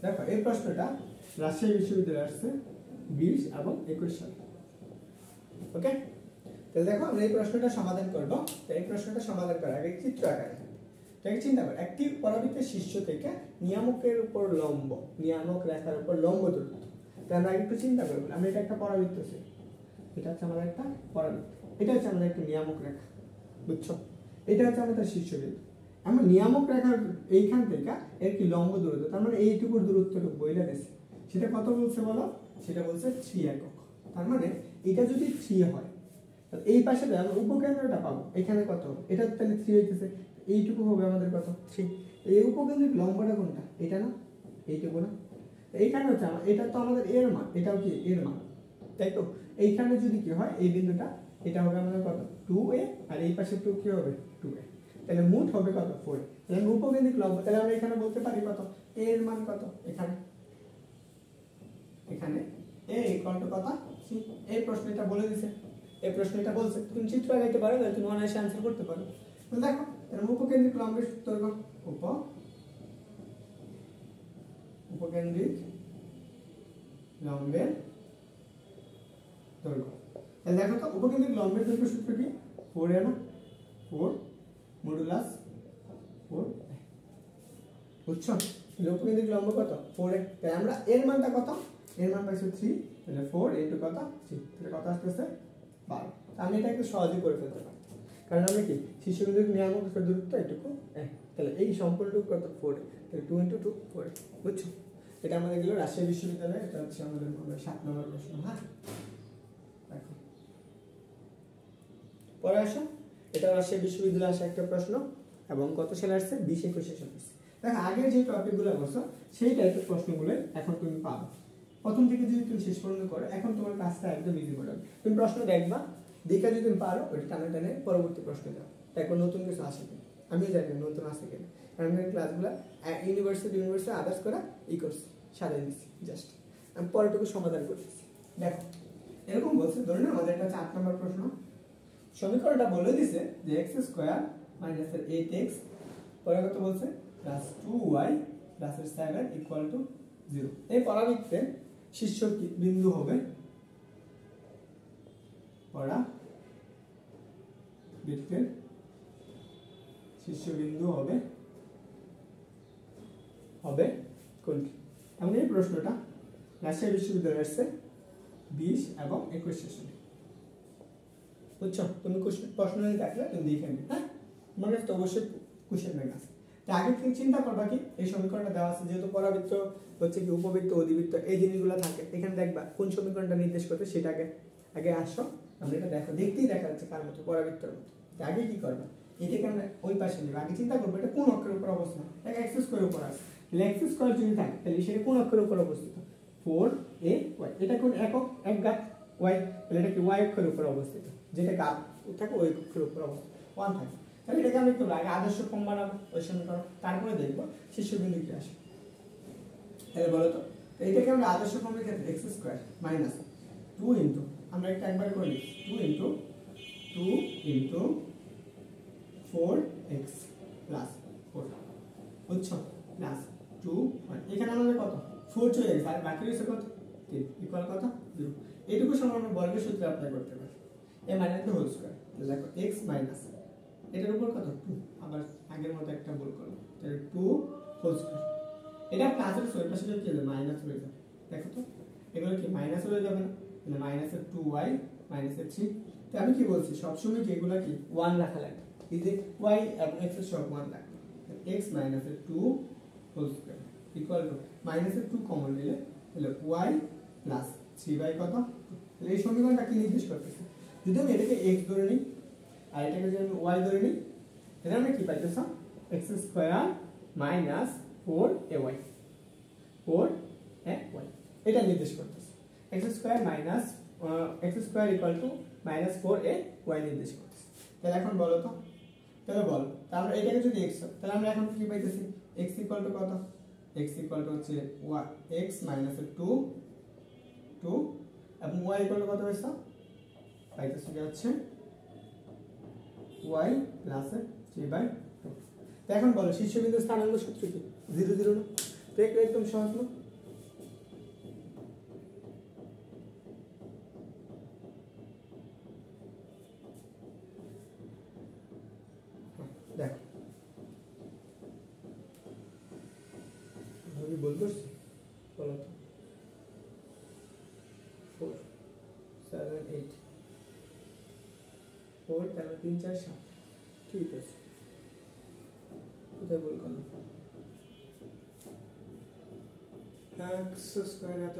দেখো এই প্রশ্নটা রাজশাহী বিশ্ববিদ্যালয়ে আসছে 20 এবং 21 সালে। ওকে, তাহলে দেখো আমরা এই প্রশ্নটা সমাধান করব। তো এই প্রশ্নটা সমাধান করার আগে চিত্র আকারে তাকে চিন্তা করো, একটি পরাবৃত্তের শীর্ষ থেকে নিয়ামকের উপর লম্ব, নিয়ামক রেখার উপর লম্ব দূরত্ব। তাহলে আমরা একটু চিন্তা করব, আমরা এটা একটা পরাবৃত্ত আছে, এটা হচ্ছে আমাদের একটা পরাবৃত্ত, এটা হচ্ছে আমাদের একটা নিয়ামক রেখা, বুঝছো? এটা হচ্ছে আমাদের শীর্ষবিন্দু। আমরা নিয়ামক রেখার এইখান থেকে এর কি লম্ব দূরত্ব, তার মানে এইটুকুর দূরত্বটুকু বইলা দিয়েছে, সেটা কত বলছে বলো? সেটা বলছে 3 একক। তার মানে এটা যদি 3 হয়, এই পাশে আমরা উপকেন্দ্রটা পাবো, এখানে কত? এটা তাহলে 3 হইতেছে, এইটুকু হবে আমাদের কত? 3। এই উপকেন্দ্রিক লম্বটা কোনটা? এটা না, এইটুকু না? এইখানে হচ্ছে এটা তো আমাদের এর মান, এটাও কি এর মান, তাই তো? এইখানে যদি কি হয়, এই বিন্দুটা এটা হবে আমাদের কত? 2a, আর এই পাশে 2 কি হবে? 2a। তাহলে মোট হবে কত? 4। তাহলে উপকেন্দ্রিক লম্ব, তাহলে আমরা এখানে বলতে পারি কত? a এর মান কত? এখানে a ইকুয়াল টু কত? 3। এই প্রশ্ন এটা বলে দিয়েছে, এই প্রশ্ন এটা বলছে, তুমি চিত্র আঁকাইতে পারো, তাহলে তুমি অনায়াসে आंसर করতে পারো। তো দেখো, তাহলে উপকেন্দ্রিক লম্বের দৈর্ঘ্য, উপকেন্দ্রিক লম্বের দৈর্ঘ্য। তাহলে দেখো তো, উপকেন্দ্রিক লম্বের দৈর্ঘ্য সূত্র কি? 4a না, 4 মডুলাস 4, বুঝছো? তাহলে উপকেন্দ্রিক লম্ব কত? 4a। তাহলে আমরা এর মানটা কত? এর মান পাইছো 3, তাহলে 4 ইনটু কত? 3, তাহলে কত আসতেছে? 12। আমি এটা একটু সহজে করে ফেলতে পারি, কারণ আমরা কি শীর্ষবিন্দুর নিয়ামক দূরত্ব এটুকু, তাহলে এই সম্পূর্ণটুকু কত? 4, তাহলে 2 × 2 4, বুঝছো? এটা আমাদের গেল রাজশাহী বিশ্ববিদ্যালয়ে, এটা হচ্ছে আমাদের 7 নম্বর প্রশ্ন। হ্যাঁ, দেখো পরে আসো, এটা রাজশাহী বিশ্ববিদ্যালয়ে আসা একটা প্রশ্ন, এবং কত সালে আসছে? 20-21 সালে আসছে। দেখো আগের যে টপিকগুলো করছো সেই টাইপের প্রশ্নগুলো এখন তুমি পাবে। প্রথম থেকে যদি তুমি শেষ পর্যন্ত করো, এখন তোমার কাজটা একদম ইজি করে হবে। তুমি প্রশ্ন দেখবা, দেখে যদি তুমি পারো, ওটা টানে টানে পরবর্তী প্রশ্ন দাও, দেখো নতুন কিছু আসে কিনা। আমিও জানি না নতুন আসে কিনা, কারণ আমি ক্লাসগুলো ইউনিভার্সিটি আদার্স করা এই করছি, সাজাই দিচ্ছি, জাস্ট আমি পরেটুকু সমাধান করতেছি। দেখো এরকম বলছে, ধরুন আমাদের একটা 8 নম্বর প্রশ্ন, সমীকরণটা বলে দিছে যে x² - 8x পরে কত বলছে? +2y + 7 = 0। এই পরাবৃত্তে শীর্ষ বিন্দু হবে, পরাবৃত্তের শীর্ষবিন্দু হবে কোনটি? এমন এই প্রশ্নটা রাজশাহী বিশ্ববিদ্যালয়ে আসছে 20 এবং 21 সেশনে, বুঝছো? তুমি প্রশ্ন দেখলে তুমি দেখে নিবে। হ্যাঁ, মনে রাখতে অবশ্যই কোশ্চেন ব্যাংক আছে। তো আগে থেকে চিন্তা করবা কি, এই সমীকরণটা দেওয়া আছে, যেহেতু পরাবৃত্ত হচ্ছে কি উপবৃত্ত অধিবৃত্ত এই জিনিসগুলো থাকে, এখানে দেখবা কোন সমীকরণটা নির্দেশ করতে, সেটাকে আগে আসো, আমরা এটা দেখো, দেখতেই দেখা যাচ্ছে কার মতো? পরাবৃত্তের মতো। আগে কি করবা, এটাকে আমরা ওই পাশে নেব, আগে চিন্তা করবো এটা কোন অক্ষরের উপর অবস্থান, এটা x² উপর আছে, তাহলে x² যদি থাকে তাহলে সেটা কোন অক্ষরের উপর অবস্থিত? 4ay। এটা কোন একক? এক ঘাত y, তাহলে এটা কি y অক্ষরের উপর অবস্থিত, যেটা ঘাত থাকে ওই অক্ষরের উপর অবস্থিত 1 থাকে। তাহলে এটাকে আমি একটু আগে আদর্শ ফর্ম বানাবো, ওই সমীকরণ, তারপরে দেখবো শীর্ষবিন্দু কি আসে। তাহলে বলো তো, এটাকে আমরা আদর্শ ফর্মের ক্ষেত্রে x² - 2 ইনটু, আমরা একটা একবার করে লিখি, 2 ইনটু 4x + 4, বুঝছো? প্লাস 2, এখানে আমাদের কত? 4 চলে গেছে, আর বাকি রয়েছে কত? 3 ইকুয়াল কত? 0। এইটুকু সময় আমরা বর্গের সূত্র অ্যাপ্লাই করতে পারি, a - the whole square। দেখো x মাইনাস এটার উপর কত? 2, আবার আগের মতো একটা ভুল করলাম, তাহলে 2 হোল স্কয়ার। এটা প্লাসের সূত্র, পাশে কি হবে? মাইনাস হয়ে যাবে। দেখো তো এগুলো কি মাইনাস হয়ে যাবে না? তাহলে -2y - 3। তো আমি কি বলছি, সবসময় কি এগুলো কি 1 রাখা লাগে, এই যে y এবং x এর সব 1 রাখবে। x minus 2 whole square equal to minus 2 common নিলে তাহলে y প্লাস 3 বাই কত। তাহলে এই সমীকরণটা কি নির্দেশ করতেছে? যদি আমি এটাকে x ধরে নিই আর এটাকে যদি আমি y ধরে নিই তাহলে আমরা কি পাইতেছ x square minus 4ay 4ay এটা নির্দেশ করতেছে। x square minus x square equal to minus 4ay নির্দেশ করতেছে। তাহলে এখন বলো তো, তাহলে বলো তাহলে এটাকে যদি x তাহলে আমরা এখন কি পাইতেছি x ইকুয়াল টু কত, x ইকুয়াল টু হচ্ছে x মাইনাস 2 এবং y ইকুয়াল টু কত পাইছো পাইতেছি কি হচ্ছে y প্লাস 3/2। তো এখন বলো শীর্ষবিন্দুর স্থানাঙ্ক সূত্র কি 0 0 না? তো এটা একদম সহজ না? দেখো আমি বলবো বলো তো 4 7 8 4 তাহলে 3 4 7 ঠিক আছে। কোথায় বল করলাম x স্কয়ার এত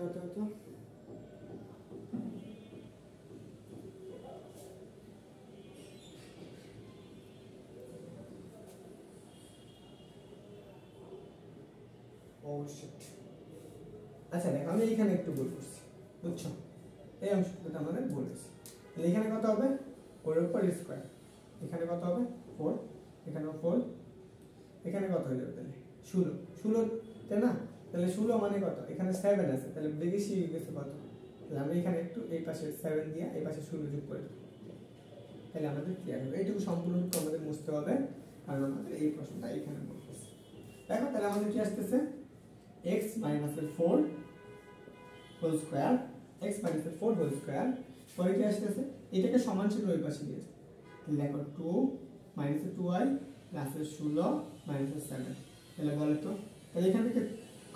আচ্ছা দেখো আমি এখানে একটু ভুল করছি বুঝছো, এই অংশটা আমাদের ভুল হয়েছে। তাহলে এখানে কত হবে ওর উপর স্কয়ার, এখানে কত হবে 4, এখানেও 4, এখানে কত হয়ে যাবে তাহলে 16 তাই না? তাহলে 16 মানে কত, এখানে 7 আছে তাহলে বেশি গেছে কত, তাহলে আমরা এখানে একটু এই পাশে 7 দিয়ে এই পাশে 16 যোগ করে দেব, তাহলে আমাদের ক্লিয়ার হবে। এইটুকু সম্পূর্ণ আমাদের মুছতে হবে কারণ আমাদের এই প্রশ্নটা এখানে বলতেছে। দেখো তাহলে আমাদের কি আসতেছে x minus 4 whole square, x minus 4 whole square পরে কি আসতেছে এটাকে সমান ছিল ওই পাশে দিয়েছে, তাহলে দেখো 2 মাইনাস 2y প্লাস 16 মাইনাস 7। তাহলে বলো তো তাহলে এখান থেকে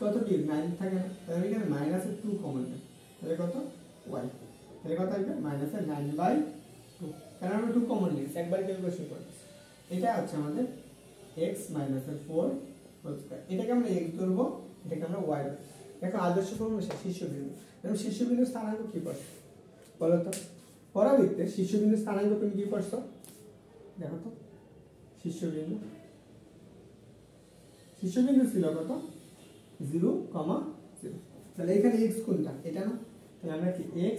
কত বিয়োগ 9 থাকে না, তাহলে এখানে মাইনাস 2 কমন নেই তাহলে কত y, তাহলে কত আসবে মাইনাস 9/2 কারণ আমরা 2 কমন নিয়েছি একবার ক্যালকুলেশন করতেছি। এটা হচ্ছে আমাদের x মাইনাস 4 হোল স্কয়ার, এটাকে আমরা x ধরবো এটাকে আমরা y ধরবো। দেখো আদর্শ ফর্ম শীর্ষবিন্দু, এবং শীর্ষবিন্দুর স্থানাঙ্ক কি পড়ছো বলো তো, পরাবৃত্তের শীর্ষবিন্দুর স্থানাঙ্ক তুমি কি পড়ছো দেখো তো, শীর্ষবিন্দু ছিল কত 0, 0, তাহলে এখানে x কোনটা এটা না, তাহলে আমরা কি x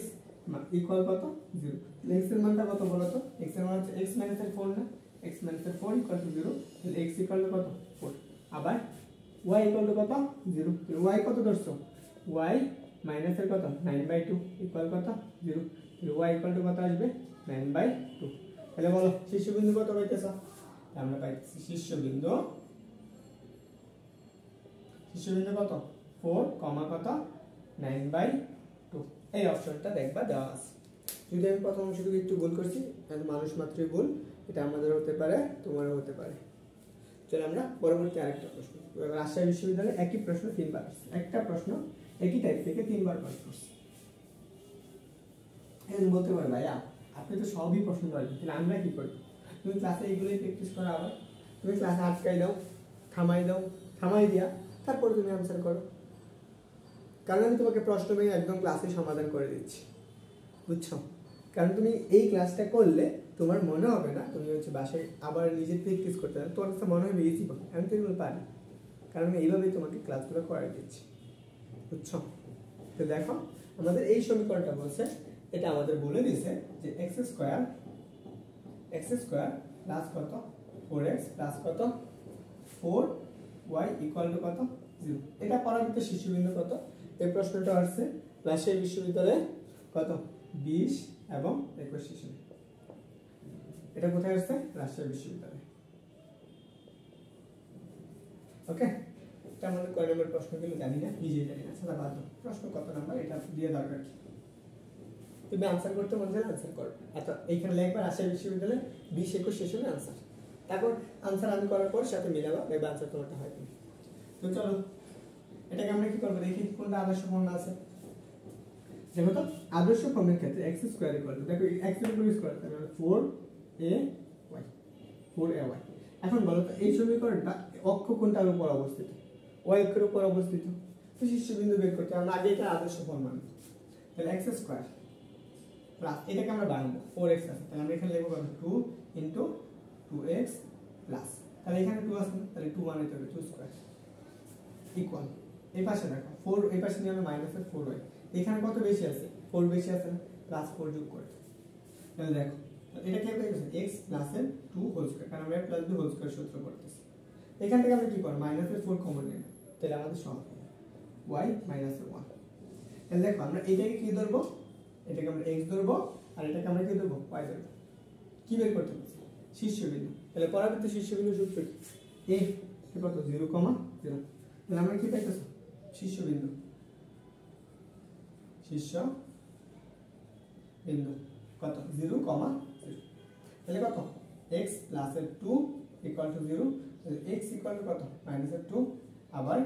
ইকুয়াল কত 0, তাহলে x এর মানটা কত বলো তো, x এর মান হচ্ছে x - 4 না, x - 4 ইকুয়াল টু 0, তাহলে x ইকুয়াল টু কত 4, আবার y ইকুয়াল টু কত 0, তাহলে y কত ধরছো y মাইনাস এর কত 9/2 ইকুয়াল কত 0, তাহলে y ইকুয়াল টু কত আসবে 9/2। তাহলে বলো শীর্ষবিন্দু কত পাইতেছো, আমরা পাইতেছি শীর্ষবিন্দু কত 4, কত 9/2, এই অপশনটা দেখবা দেওয়া আছে। যদি আমি প্রথম অংশটুকু একটু ভুল করছি তাহলে মানুষ মাত্রই ভুল, এটা আমাদের হতে পারে তোমারও হতে পারে। চলো আমরা পরবর্তী আরেকটা প্রশ্ন, রাজশাহী বিশ্ববিদ্যালয়ে একই প্রশ্ন 3বার আসছে, একটা প্রশ্ন একই টাইপ থেকে 3বার প্রশ্ন আসছে। এখন বলতে পারো ভাইয়া আপনি তো সবই প্রশ্ন পারবেন, তাহলে আমরা কি করি? তুমি ক্লাসে এইগুলোই প্র্যাকটিস করো, আবার তুমি ক্লাসে আটকাই দাও, থামাই দিয়া তারপর তুমি আনসার করো, কারণ আমি তোমাকে প্রশ্ন ভেঙে একদম ক্লাসে সমাধান করে দিচ্ছি বুঝছো। কারণ তুমি এই ক্লাসটা করলে তোমার মনে হবে না তুমি হচ্ছে বাসায় আবার নিজে প্র্যাকটিস করতে হবে, তোমার কাছে মনে হবে ইজি পাবে, আমি তো এগুলো পারি কারণ আমি এইভাবেই তোমাকে ক্লাসগুলো করাই দিচ্ছি বুঝছো। তো দেখো আমাদের এই সমীকরণটা বলছে, এটা আমাদের বলে দিয়েছে যে x স্কয়ার প্লাস কত 4x প্লাস কত 4y ইকুয়াল টু কত 0, এটা পরাবৃত্তের শীর্ষবিন্দু কত, এই প্রশ্নটা আসছে রাজশাহী বিশ্ববিদ্যালয়ে কত 20 এবং 21 সেশনে। এটা কোথায় আসছে রাজশাহী বিশ্ববিদ্যালয়ে। ওকে, এটা আমাদের কয় নম্বর প্রশ্নগুলো জানি না, নিজেই জানি না, সেটা বাদ দাও। প্রশ্ন কত নাম্বার এটা দিয়ে দরকার কি, তুমি আনসার করতে মন চাইলে আনসার করো। আচ্ছা এইখানে লিখবা রাজশাহী বিশ্ববিদ্যালয়ে 20 21 সেশনে আনসার, তারপর আনসার আমি করার পর সাথে মিলাবা, দেখবা আনসার তোমারটা হয় কি। তো চলো এটাকে আমরা কি করব দেখি কোনটা আদর্শ ফর্ম আছে। দেখো তো আদর্শ ফর্মের ক্ষেত্রে x স্কয়ার ইকুয়াল টু, দেখো x এর উপর স্কয়ার তাহলে 4ay এখন বলো তো এই সমীকরণটা অক্ষ কোনটার উপর অবস্থিত? ওয়াই অক্ষের উপর অবস্থিত। তো শীর্ষবিন্দু বের করতে আমরা আগে এটা আদর্শ ফর্ম মানব। তাহলে x স্কয়ার প্লাস এটাকে আমরা বানাবো 4x আছে, তাহলে আমরা এখানে লিখব 2 ইনটু 2x প্লাস, তাহলে এখানে 2 আছে তাহলে 2 বানাইতে হবে 2 স্কয়ার ইকুয়াল এই পাশে দেখো 4 এই পাশে নিয়ে আমরা মাইনাসের 4 হয়, এখানে কত বেশি আছে 4 বেশি আছে না, প্লাস 4 যোগ করে তাহলে দেখো এটা কি হবে x প্লাসের 2 হোল স্কয়ার, কারণ আমরা প্লাস 2 হোল স্কয়ার সূত্র করতেছি। এখান থেকে আমরা কি করব মাইনাসের 4 কমন নেব, তাহলে আমাদের সমান y মাইনাসের 1। তাহলে দেখো আমরা এটাকে কি ধরবো, এটাকে আমরা x ধরবো আর এটাকে আমরা কি ধরবো y ধরবো। কি বের করতে বলছি শীর্ষবিন্দু, তাহলে পরাবৃত্ত শীর্ষবিন্দু সূত্র কি a কত 0, 0, তাহলে আমরা কি পাইতেছি শীর্ষবিন্দু কত 0, 0, তাহলে কত x প্লাসের 2 ইকুয়াল টু 0, তাহলে x ইকুয়াল টু কত মাইনাসের 2, আবার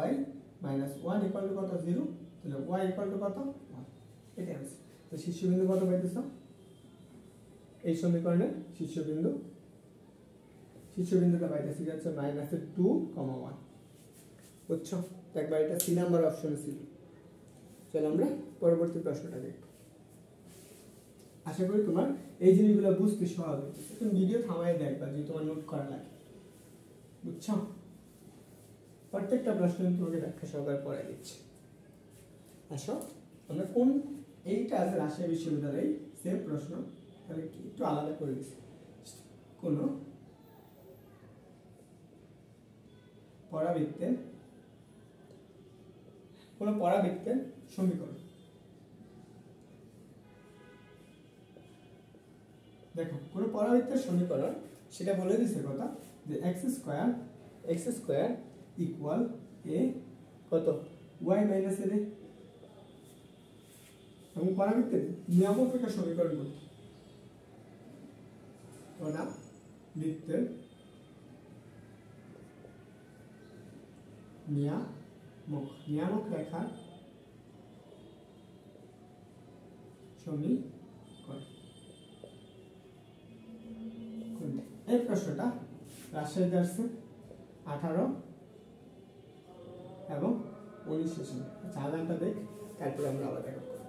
y মাইনাস 1 ইকুয়াল টু কত 0, তাহলে y ইকুয়াল টু কত 1। এটা আছে। তো শীর্ষবিন্দু কত পাইতেছো এই সমীকরণে শীর্ষবিন্দুটা পাইতেছি হচ্ছে মাইনাসের 2, 1 বুঝছো? একবার এটা সি নাম্বার অপশনে ছিল। চলো আমরা পরবর্তী প্রশ্নটা দেখব। আশা করি তোমার এই জিনিসগুলো বুঝতে সহজ হচ্ছে, তুমি ভিডিও থামায় দেখবা যে তোমার নোট করা লাগে, বুঝছো? প্রত্যেকটা প্রশ্ন তোমাকে ব্যাখ্যা সহকারে পড়াই দিচ্ছে। আসো আমরা কোন এইটা আছে রাজশাহী বিশ্ববিদ্যালয়ে সেম প্রশ্ন, তাহলে একটু আলাদা করে দিচ্ছি। কোন পরাবৃত্তের সমীকরণ, দেখো কোন পরাবৃত্তের সমীকরণ সেটা বলে দিছে কথা যে x স্কয়ার ইকুয়াল a কত y মাইনাস a, এবং পরাবৃত্তের নিয়ামকের সমীকরণ বলতে পরাবৃত্তের নিয়ামক রেখার সমীকরণ। এই প্রশ্নটা রাজশাহীতে আসছে 18 এবং 19 সেশনে। আলাদাটা দেখ, তারপরে আমরা আলাদা করব।